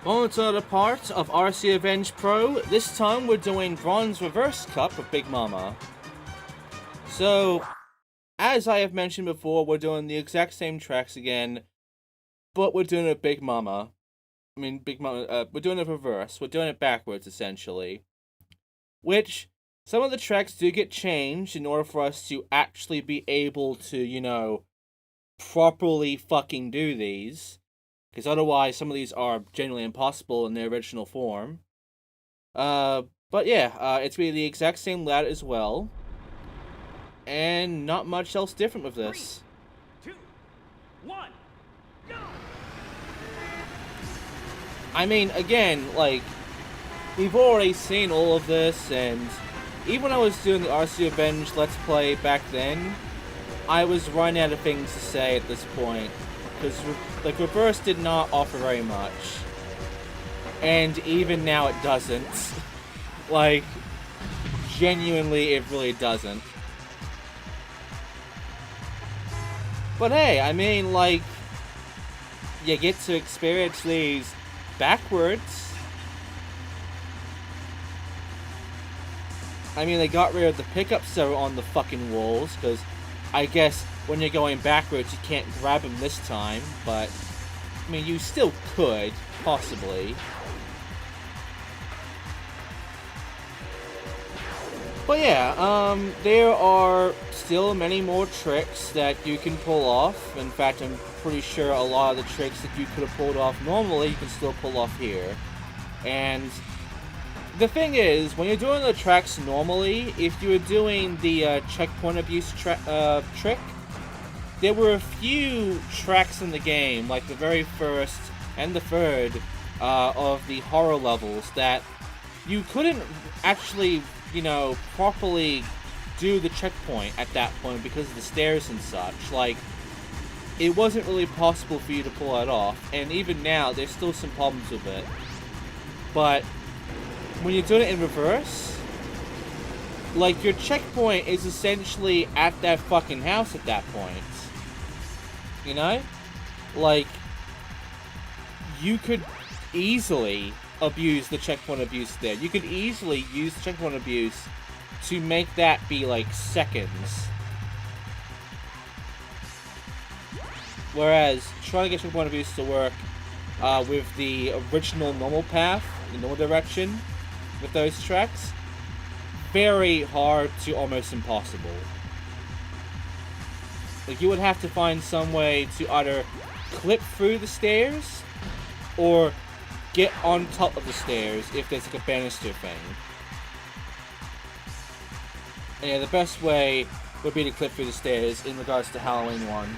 On to another part of RC Revenge Pro. This time we're doing Bronze Reverse Cup of Big Mama. So, as I have mentioned before, we're doing the exact same tracks again, but we're doing it Big Mama. Big Mama, we're doing it reverse. We're doing it backwards, essentially. Which, some of the tracks do get changed in order for us to actually be able to, you know, properly fucking do these. Because otherwise, some of these are genuinely impossible in their original form. But yeah, it's really the exact same layout as well. And not much else different with this. 3, 2, 1, go! I mean, again, like, we've already seen all of this, and even when I was doing the RC Revenge Let's Play back then, I was running out of things to say at this point. Because, like, Reverse did not offer very much. And even now it doesn't. Like, genuinely, it really doesn't. But hey, I mean, like, you get to experience these backwards. I mean, they got rid of the pickups that were on the fucking walls, because I guess when you're going backwards, you can't grab them this time, but, I mean, you still could, possibly. But yeah, there are still many more tricks that you can pull off. In fact, I'm pretty sure a lot of the tricks that you could have pulled off normally, you can still pull off here. And the thing is, when you're doing the tracks normally, if you were doing the checkpoint abuse trick, there were a few tracks in the game, like the very first and the third of the horror levels, that you couldn't actually, you know, properly do the checkpoint at that point because of the stairs and such. Like, it wasn't really possible for you to pull it off, and even now, there's still some problems with it. But when you're doing it in reverse, like, your checkpoint is essentially at that fucking house at that point. You know? Like, you could easily abuse the checkpoint abuse there. You could easily use the checkpoint abuse to make that be, like, seconds. Whereas, trying to get checkpoint abuse to work with the original normal path, the normal direction, with those tracks, very hard to almost impossible. Like, you would have to find some way to either clip through the stairs or get on top of the stairs if there's like a banister thing. And yeah, the best way would be to clip through the stairs in regards to Halloween 1.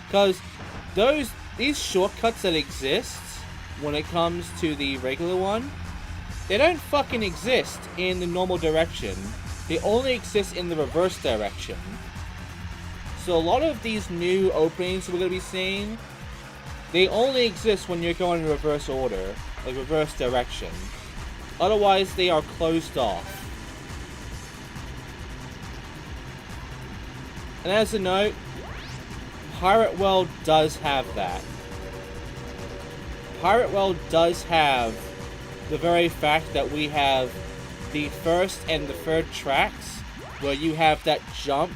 Because these shortcuts that exist when it comes to the regular one, they don't fucking exist in the normal direction. They only exist in the reverse direction. So a lot of these new openings we're going to be seeing, they only exist when you're going in reverse order, like reverse direction. Otherwise, they are closed off. And as a note, Pirate World does have that. Pirate World does have the very fact that we have the first and the third tracks where you have that jump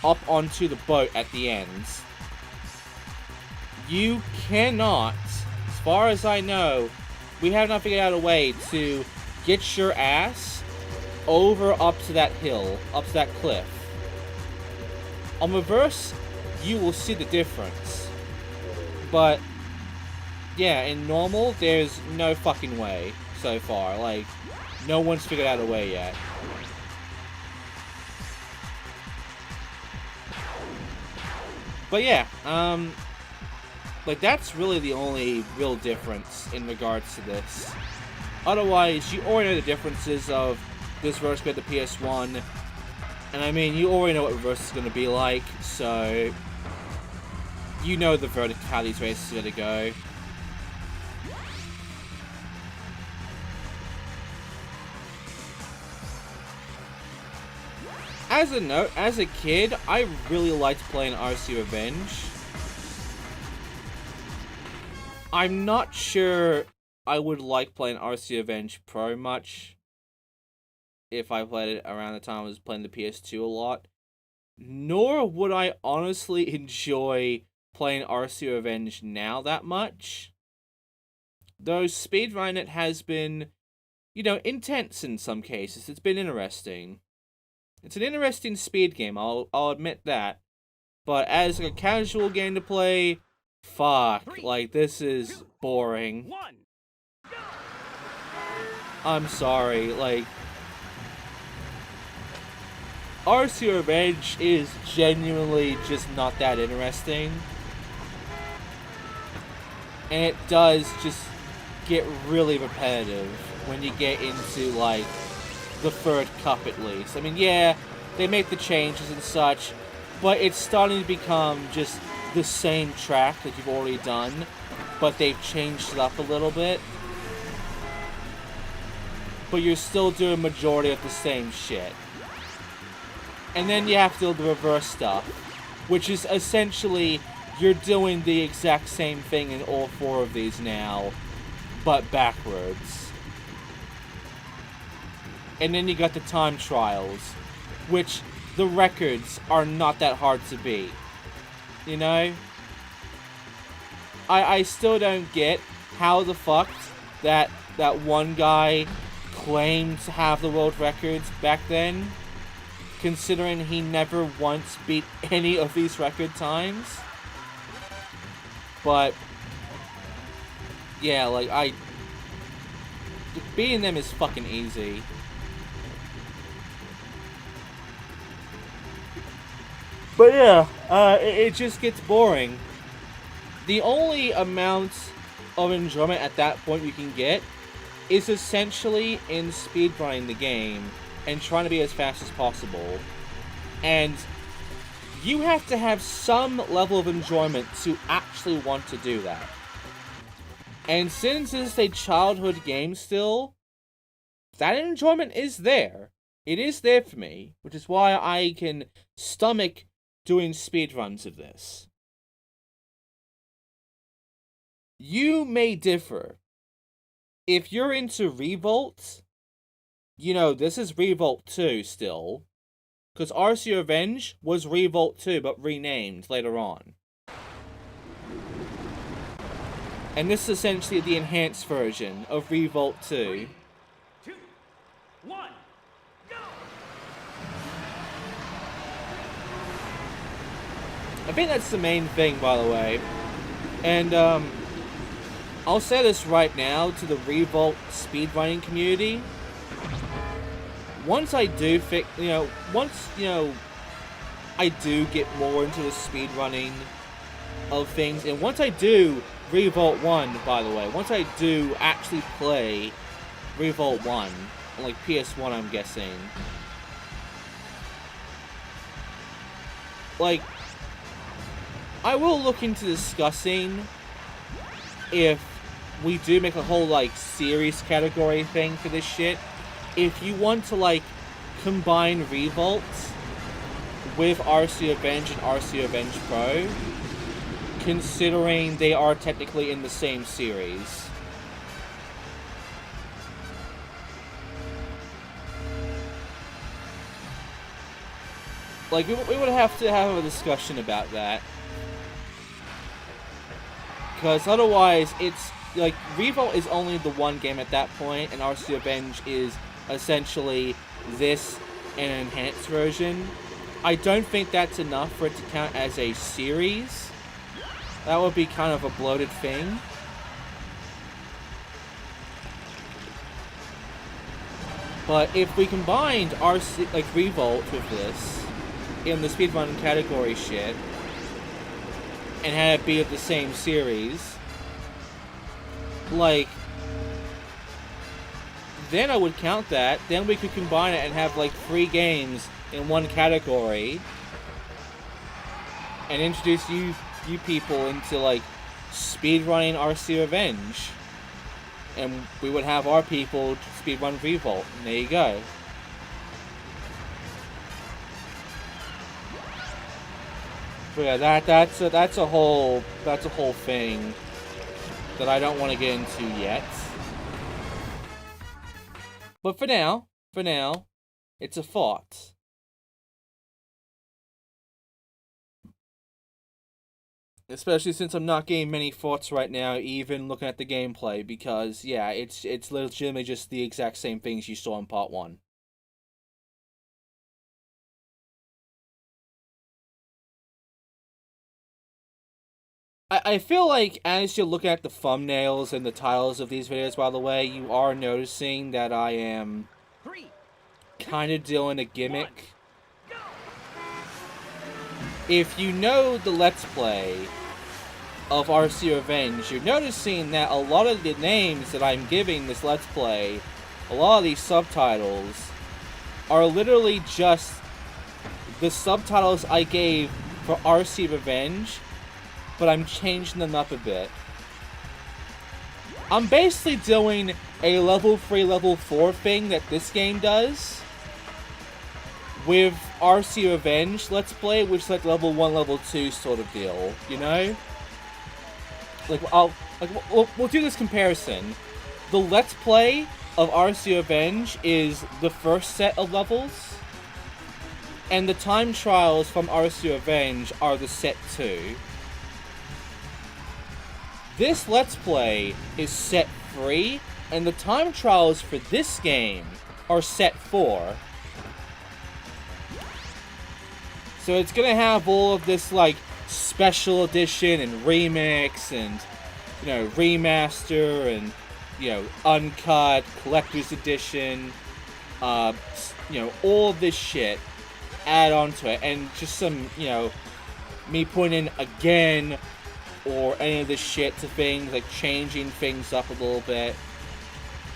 up onto the boat at the ends. You cannot, as far as I know, we have not figured out a way to get your ass over up to that hill, up to that cliff. On reverse, you will see the difference. But yeah, in normal, there's no fucking way so far. Like, no one's figured out a way yet. But yeah, like, that's really the only real difference in regards to this. Otherwise, you already know the differences of this verse with the PS1. And I mean, you already know what reverse is going to be like, so you know the verdict how these races are going to go. As a note, as a kid, I really liked playing RC Revenge. I'm not sure I would like playing RC Revenge Pro much if I played it around the time I was playing the PS2 a lot. Nor would I honestly enjoy playing RC Revenge now that much. Though speedrunning it has been, you know, intense in some cases. It's been interesting. It's an interesting speed game, I'll admit that. But as a casual game to play, fuck, like, this is boring. I'm sorry, like, RC Revenge is genuinely just not that interesting. And it does just get really repetitive when you get into, like, the third cup at least. I mean, yeah, they make the changes and such, but it's starting to become just the same track that you've already done, but they've changed it up a little bit. But you're still doing majority of the same shit. And then you have to do the reverse stuff, which is essentially you're doing the exact same thing in all four of these now, but backwards. And then you got the time trials, which the records are not that hard to beat. You know? I still don't get how the fuck that one guy claimed to have the world records back then, considering he never once beat any of these record times. But yeah, like, beating them is fucking easy. But yeah, it just gets boring. The only amount of enjoyment at that point you can get is essentially in speedrunning the game and trying to be as fast as possible. And you have to have some level of enjoyment to actually want to do that. And since it's a childhood game still, that enjoyment is there. It is there for me, which is why I can stomach doing speedruns of this. You may differ. If you're into Revolt, you know, this is Revolt 2 still. Because RC Revenge was Revolt 2, but renamed later on. And this is essentially the enhanced version of Revolt 2. 3, 2, 1, go! I think that's the main thing, by the way. And, I'll say this right now to the Revolt speedrunning community. Once I do I do get more into the speedrunning of things, and once I do Revolt 1, by the way, once I do actually play Revolt 1, on like PS1 I'm guessing, like, I will look into discussing if we do make a whole, like, series category thing for this shit. If you want to, like, combine Revolt with RC Revenge and RC Revenge Pro, considering they are technically in the same series. Like, we would have to have a discussion about that. Because otherwise, it's, like, Revolt is only the one game at that point, and RC Revenge is essentially this and an enhanced version. I don't think that's enough for it to count as a series. That would be kind of a bloated thing. But if we combined RC, like, Revolt with this, in the speedrun category shit, and had it be of the same series, like, then I would count that. Then we could combine it and have, like, 3 games in one category, and introduce you people into, like, speedrunning RC Revenge, and we would have our people speedrun Revolt, and there you go. But yeah, that's a whole thing. that I don't want to get into yet. But for now, it's a thought. Especially since I'm not getting many thoughts right now, even looking at the gameplay, because, yeah, it's legitimately just the exact same things you saw in part 1. I feel like as you're looking at the thumbnails and the titles of these videos, by the way, you are noticing that I am kind of doing a gimmick. If you know the Let's Play of RC Revenge, you're noticing that a lot of the names that I'm giving this Let's Play, a lot of these subtitles, are literally just the subtitles I gave for RC Revenge, but I'm changing them up a bit. I'm basically doing a level 3, level 4 thing that this game does with RC Revenge Let's Play, which is like level 1, level 2 sort of deal, you know? Like, we'll do this comparison. The Let's Play of RC Revenge is the first set of levels, and the time trials from RC Revenge are the set 2. This Let's Play is set 3, and the time trials for this game are set 4. So it's gonna have all of this, like, special edition and remix and, you know, remaster and, you know, uncut, collector's edition, you know, all of this shit add onto it, and just some, you know, me putting in again or any of this shit to things, like changing things up a little bit.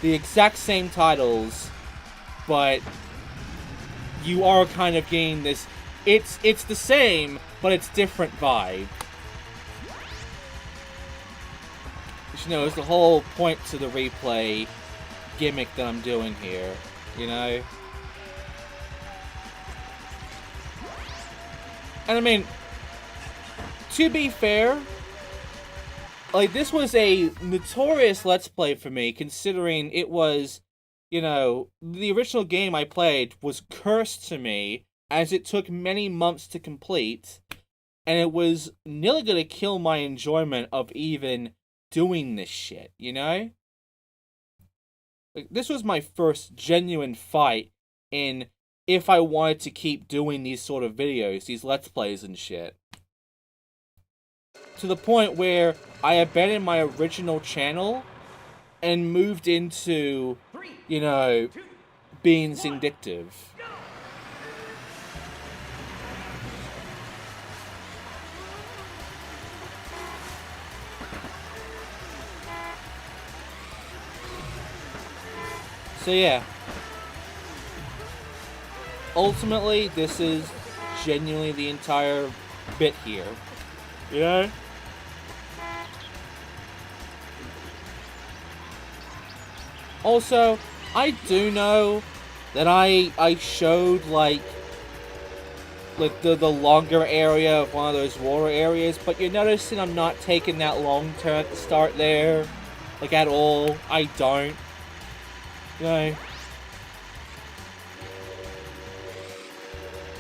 The exact same titles, but you are kind of getting this, it's the same, but it's different vibe. Which, you know, is the whole point to the replay gimmick that I'm doing here, you know? And I mean, to be fair, like, this was a notorious Let's Play for me, considering it was, you know, the original game I played was cursed to me, as it took many months to complete, and it was nearly gonna kill my enjoyment of even doing this shit, you know? Like, this was my first genuine fight in if I wanted to keep doing these sort of videos, these Let's Plays and shit. To the point where I abandoned my original channel and moved into, you know, being Xindictive. So yeah. Ultimately, this is genuinely the entire bit here. You know? Also, I do know that I showed, like the longer area of one of those water areas, but you're noticing I'm not taking that long turn at the start there, like, at all. I don't. You know?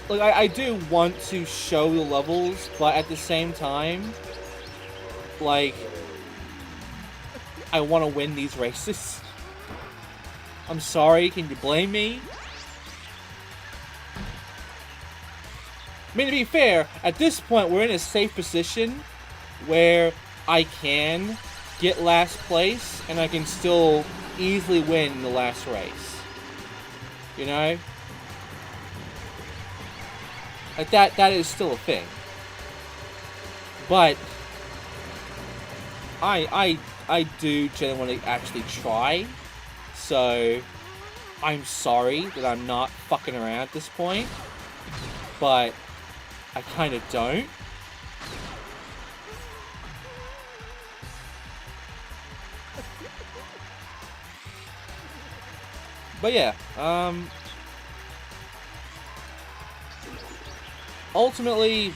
Like, I do want to show the levels, but at the same time, like, I want to win these races. I'm sorry, can you blame me? I mean, to be fair, at this point, we're in a safe position where I can get last place, and I can still easily win the last race. You know? Like, that is still a thing. But I do genuinely actually try. So I'm sorry that I'm not fucking around at this point. But I kind of don't. But yeah, ultimately,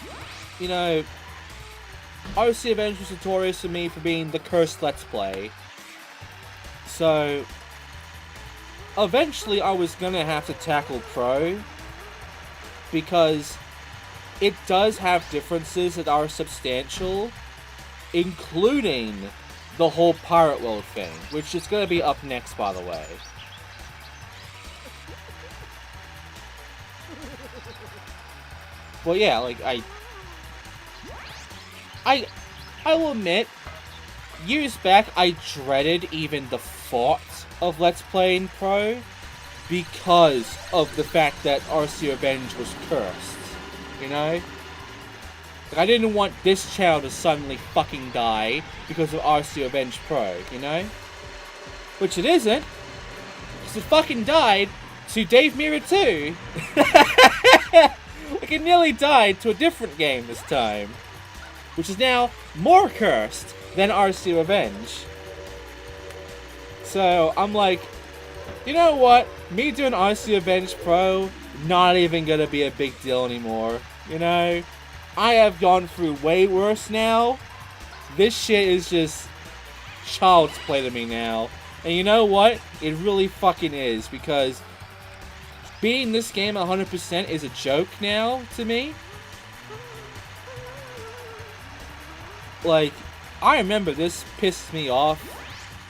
you know, s'teL was notorious for me for being the cursed Let's Play. So, eventually I was gonna have to tackle Pro, because it does have differences that are substantial, including the whole pirate world thing, which is gonna be up next, by the way. Well, yeah, like, I will admit, years back, I dreaded even the thought of Let's Playing Pro because of the fact that s'teL was cursed, you know? Like, I didn't want this channel to suddenly fucking die because of s'teL Pro, you know? Which it isn't, because it fucking died to Dave Mirror 2. Like, it nearly died to a different game this time, which is now more cursed than s'teL. So, I'm like, you know what? Me doing s'teL Pro, not even gonna be a big deal anymore, you know? I have gone through way worse now. This shit is just child's play to me now. And you know what? It really fucking is, because beating this game 100% is a joke now to me. Like, I remember this pissed me off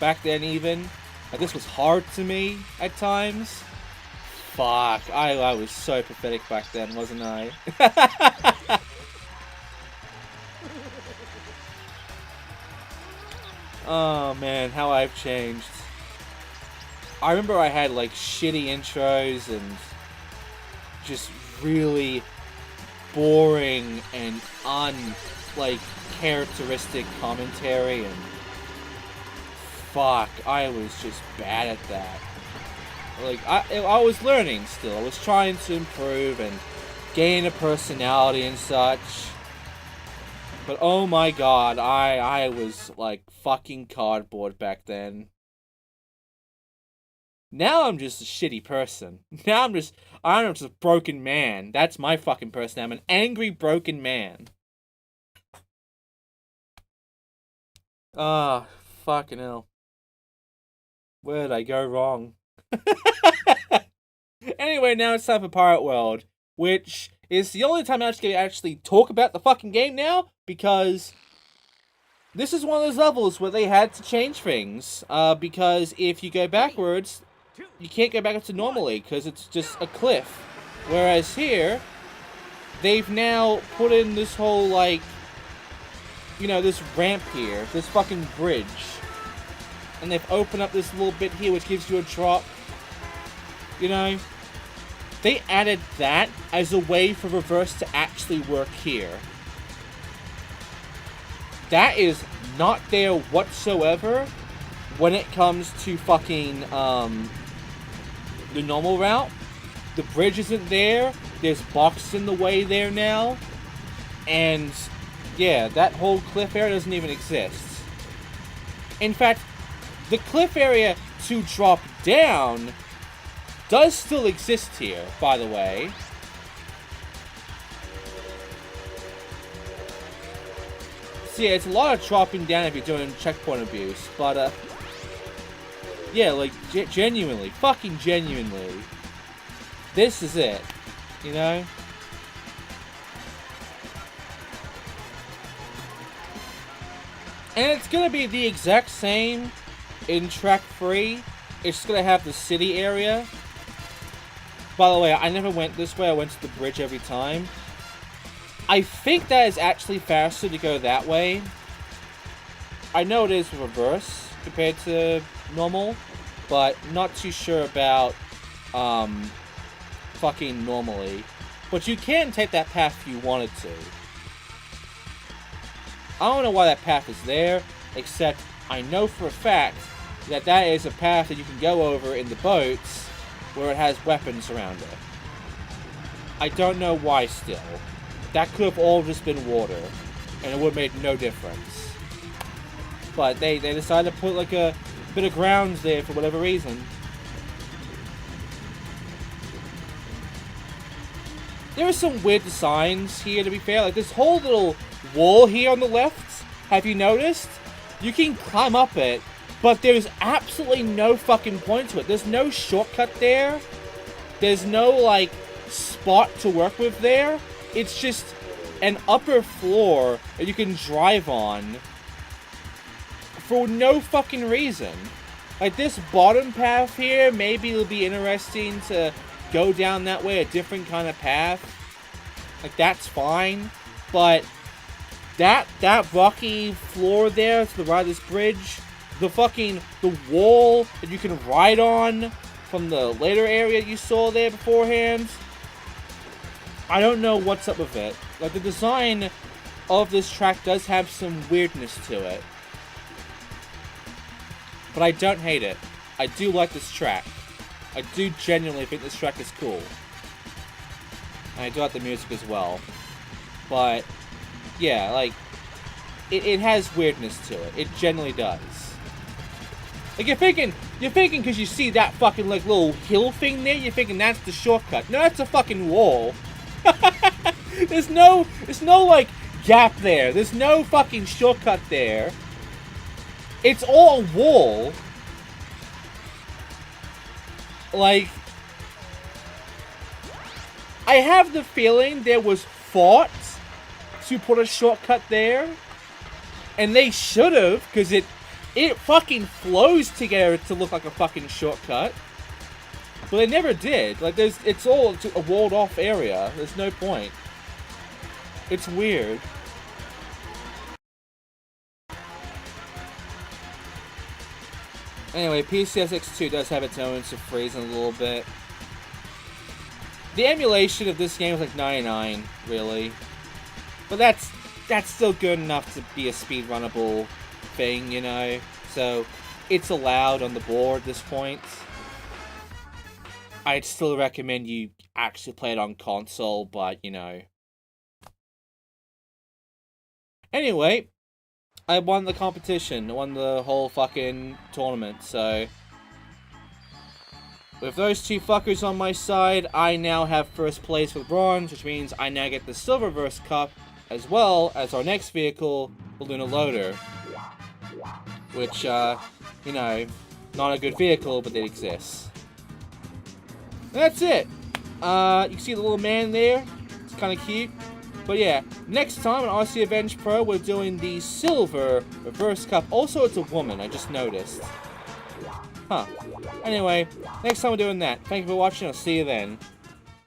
back then even. Like, this was hard to me at times. Fuck, I was so pathetic back then, wasn't I? Oh man, how I've changed. I remember I had like shitty intros and just really boring and characteristic commentary, and fuck, I was just bad at that. Like, I was learning still. I was trying to improve and gain a personality and such. But oh my god, I was like fucking cardboard back then. Now I'm just a shitty person. Now I'm just a broken man. That's my fucking person. I'm an angry, broken man. Ah, fucking hell. Where did I go wrong? Anyway, now it's time for Pirate World, which is the only time I'm actually going to actually talk about the fucking game now, because this is one of those levels where they had to change things, because if you go backwards, you can't go back up to normally, because it's just a cliff. Whereas here, they've now put in this whole, like, you know, this ramp here, this fucking bridge. And they've opened up this little bit here, which gives you a drop. You know, they added that as a way for reverse to actually work here. That is not there whatsoever when it comes to fucking, the normal route. The bridge isn't there. There's boxes in the way there now. And, yeah, that whole cliff area doesn't even exist. In fact, the cliff area to drop down does still exist here, by the way. So yeah, it's a lot of dropping down if you're doing checkpoint abuse, but yeah, like, genuinely, fucking genuinely, this is it, you know? And it's gonna be the exact same in track 3. It's just gonna have the city area. By the way, I never went this way. I went to the bridge every time. I think that is actually faster to go that way. I know it is reverse compared to normal, but not too sure about fucking normally. But you can take that path if you wanted to. I don't know why that path is there, except I know for a fact that that is a path that you can go over in the boats where it has weapons around it. I don't know why still. That could have all just been water, and it would have made no difference. But they decided to put like a bit of grounds there for whatever reason. There are some weird designs here, to be fair. Like this whole little wall here on the left have you noticed? You can climb up it, but there's absolutely no fucking point to it. There's no shortcut there. There's no, like, spot to work with there. It's just an upper floor that you can drive on for no fucking reason. Like, this bottom path here, maybe it'll be interesting to go down that way, a different kind of path. Like, that's fine. But that rocky floor there to the right of this bridge, the wall that you can ride on from the later area you saw there beforehand, I don't know what's up with it. Like, the design of this track does have some weirdness to it. But I don't hate it. I do like this track. I do genuinely think this track is cool. And I do like the music as well. But, yeah, like, it has weirdness to it. It genuinely does. Like, you're thinking because you see that fucking, like, little hill thing there, you're thinking that's the shortcut. No, that's a fucking wall. There's no, like, gap there. There's no fucking shortcut there. It's all a wall. Like, I have the feeling there was thought to put a shortcut there. And they should have, because it fucking flows together to look like a fucking shortcut. But they never did. Like, it's all a walled off area. There's no point. It's weird. Anyway, PCSX2 does have its moments of freezing a little bit. The emulation of this game is like 99, really. But that's still good enough to be a speedrunnable thing, you know? So, it's allowed on the board at this point. I'd still recommend you actually play it on console, but, you know. Anyway, I won the competition. I won the whole fucking tournament, so... With those two fuckers on my side, I now have first place with bronze, which means I now get the Silververse Cup, as well as our next vehicle, the Lunar Loader. Which, you know, not a good vehicle, but it exists. And that's it! You can see the little man there. It's kind of cute. But yeah, next time on RC Avenge Pro, we're doing the Silver Reverse Cup. Also, it's a woman, I just noticed. Huh. Anyway, next time we're doing that. Thank you for watching, I'll see you then.